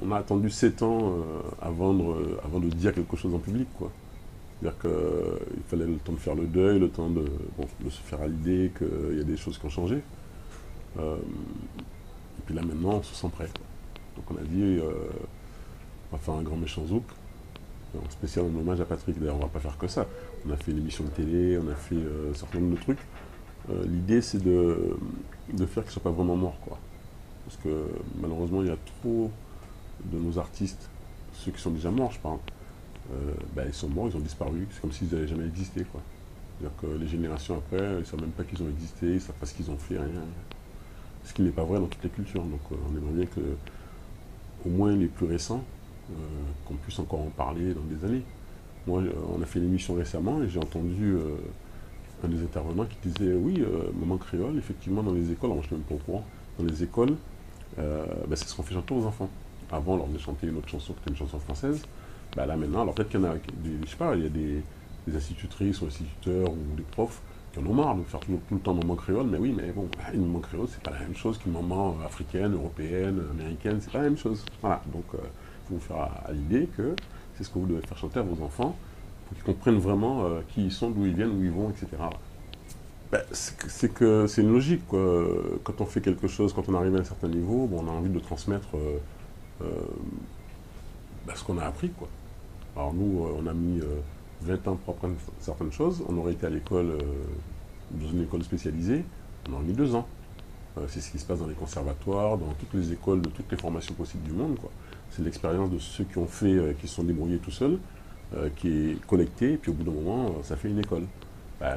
On a attendu 7 ans avant de dire quelque chose en public, quoi. C'est-à-dire qu'il fallait le temps de faire le deuil, le temps de se faire à l'idée qu'il y a des choses qui ont changé. Euh, et puis là maintenant, on se sent prêt, quoi. Donc on a dit, on va faire un grand méchant zouk, en spécial en hommage à Patrick. D'ailleurs, on va pas faire que ça. On a fait une émission de télé, on a fait un certain nombre de trucs. L'idée, c'est de faire qu'il ne soit pas vraiment mort, quoi. Parce que malheureusement, il y a trop de nos artistes, ceux qui sont déjà morts, je parle, ils sont morts, ils ont disparu. C'est comme s'ils n'avaient jamais existé, quoi. C'est-à-dire que les générations après, ils ne savent même pas qu'ils ont existé, ils ne savent pas ce qu'ils ont fait, rien. Ce qui n'est pas vrai dans toutes les cultures. Donc on aimerait bien que, au moins les plus récents, qu'on puisse encore en parler dans des années. Moi, on a fait une émission récemment et j'ai entendu un des intervenants qui disait oui, Maman Créole, effectivement, dans les écoles, alors je ne suis même pas au courant, dans les écoles, c'est ce qu'on fait chanter aux enfants. Avant, on leur faisait chanter une autre chanson qui était une chanson française. Là maintenant, alors peut-être qu'il y en a, je sais pas, il y a des institutrices ou instituteurs ou des profs qui en ont marre de faire tout le temps maman créole, mais oui, mais bon, une maman créole, c'est pas la même chose qu'une maman africaine, européenne, américaine, c'est pas la même chose. Voilà, donc il faut vous faire à l'idée que c'est ce que vous devez faire chanter à vos enfants pour qu'ils comprennent vraiment qui ils sont, d'où ils viennent, où ils vont, etc. C'est une logique, quoi. Quand on fait quelque chose, quand on arrive à un certain niveau, bon, on a envie de transmettre euh, ce qu'on a appris, quoi. Alors nous, on a mis 20 ans pour apprendre certaines choses. On aurait été à l'école, dans une école spécialisée, on aurait mis 2 ans. C'est ce qui se passe dans les conservatoires, dans toutes les écoles, de toutes les formations possibles du monde, quoi. C'est l'expérience de ceux qui ont fait, qui se sont débrouillés tout seuls, qui est collectée, et puis au bout d'un moment, ça fait une école.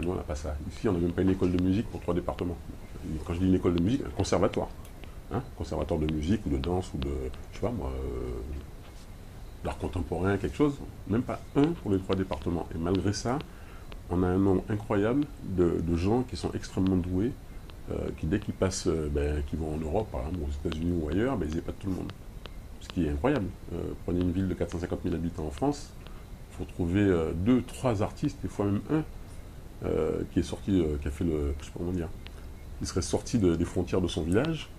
Nous, on n'a pas ça. Ici, on n'a même pas une école de musique pour 3 départements. Quand je dis une école de musique, un conservatoire. Hein, conservatoire de musique ou de danse ou de, je sais pas moi, d'art contemporain, quelque chose. Même pas un pour les 3 départements. Et malgré ça, on a un nombre incroyable de gens qui sont extrêmement doués, qui dès qu'ils passent, qui vont en Europe, par exemple, aux États-Unis ou ailleurs, ils épatent tout le monde. Ce qui est incroyable. Prenez une ville de 450 000 habitants en France, il faut trouver 2, 3 artistes, des fois même un, qui est sorti, qui a fait le, je sais pas comment dire, il serait sorti des frontières de son village.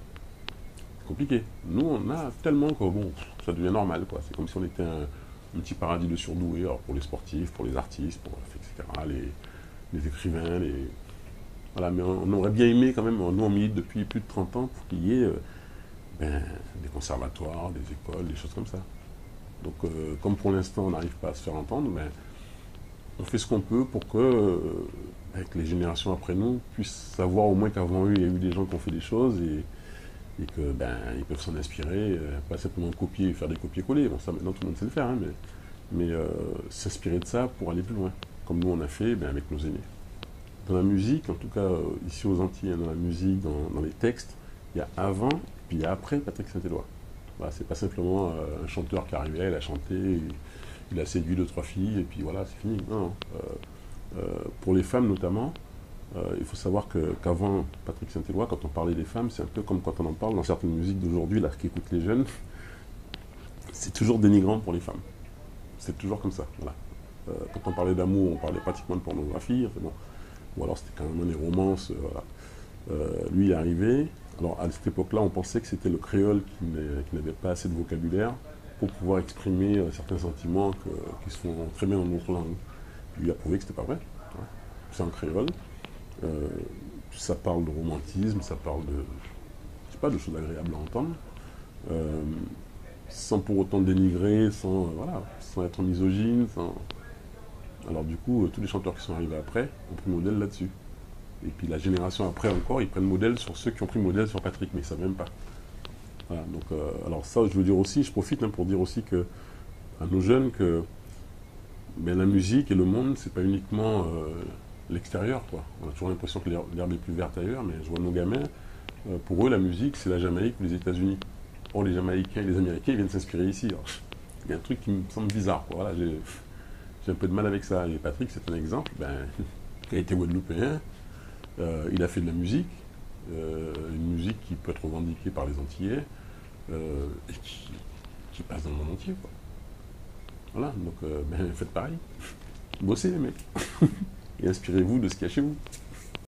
C'est compliqué. Nous, on a tellement que bon, ça devient normal, quoi. C'est comme si on était un petit paradis de surdoués, alors pour les sportifs, pour les artistes, pour, etc., les écrivains, voilà, mais on aurait bien aimé quand même, nous on milite depuis plus de 30 ans pour qu'il y ait des conservatoires, des écoles, des choses comme ça. Donc comme pour l'instant on n'arrive pas à se faire entendre, on fait ce qu'on peut pour que, avec les générations après nous, puissent savoir au moins qu'avant eux, il y a eu des gens qui ont fait des choses et que ils peuvent s'en inspirer, pas simplement copier, faire des copier-coller. Bon, ça maintenant tout le monde sait le faire, hein, mais s'inspirer de ça pour aller plus loin, comme nous on a fait avec nos aînés. Dans la musique, en tout cas ici aux Antilles, hein, dans la musique, dans les textes, il y a avant, puis il y a après Patrick Saint-Éloi. Voilà, c'est pas simplement un chanteur qui arrivait, il a chanté, il a séduit 2, 3 filles, et puis voilà, c'est fini. Non, non. Pour les femmes notamment, il faut savoir qu'avant Patrick Saint-Éloi, quand on parlait des femmes, c'est un peu comme quand on en parle dans certaines musiques d'aujourd'hui, là, qu'écoutent les jeunes, c'est toujours dénigrant pour les femmes. C'est toujours comme ça. Voilà. Quand on parlait d'amour, on parlait pratiquement de pornographie, enfin bon, ou alors c'était carrément des romances. Voilà. Lui, il est arrivé. Alors à cette époque-là, on pensait que c'était le créole qui n'avait pas assez de vocabulaire pour pouvoir exprimer certains sentiments qui se font très bien dans notre langue. Lui a prouvé que c'était pas vrai. Ouais. C'est en créole. Euh, Ça parle de romantisme, ça parle de, je sais pas, de choses agréables à entendre, euh, sans pour autant dénigrer, voilà, sans être misogyne. Alors du coup, tous les chanteurs qui sont arrivés après ont pris modèle là-dessus. Et puis la génération après encore, ils prennent modèle sur ceux qui ont pris modèle sur Patrick, mais ils ne savent même pas. Voilà, donc, alors ça, je veux dire aussi, je profite pour dire aussi à nos jeunes que la musique et le monde, c'est pas uniquement l'extérieur, quoi. On a toujours l'impression que l'herbe est plus verte ailleurs, mais je vois nos gamins, pour eux, la musique, c'est la Jamaïque ou les États-Unis. Or, les Jamaïcains et les Américains, ils viennent s'inspirer ici. Alors, il y a un truc qui me semble bizarre, quoi. Voilà, j'ai un peu de mal avec ça. Et Patrick, c'est un exemple, qui a été guadeloupéen, il a fait de la musique, une musique qui peut être revendiquée par les Antillais, et qui passe dans le monde entier, quoi. Voilà, donc faites pareil. Bossez les mecs. Et inspirez-vous de ce qu'il y a chez vous.